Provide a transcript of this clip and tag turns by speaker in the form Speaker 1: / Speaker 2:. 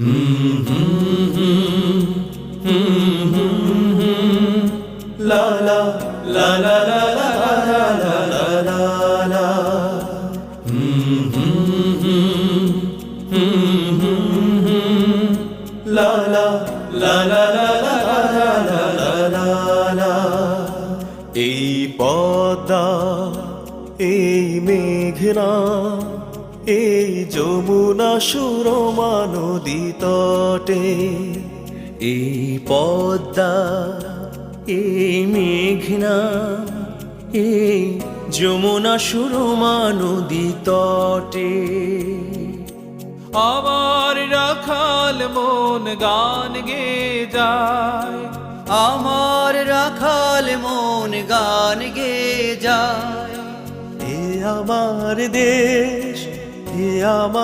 Speaker 1: লা লা লা লা লা লা লা লা লা। লা লা লা লা লা লা লা। এই পদ্মা, এই মেঘনা, এই যমুনা সুরমা নদী তটে।
Speaker 2: এই পদ্মা, এই মেঘনা, এই যমুনা সুরমা নদী তটে।
Speaker 3: আমার রাখাল মন গান গে যায়,
Speaker 2: আমার রাখাল মন গান গে যায়।
Speaker 1: এ আমার দেশ, এ আমার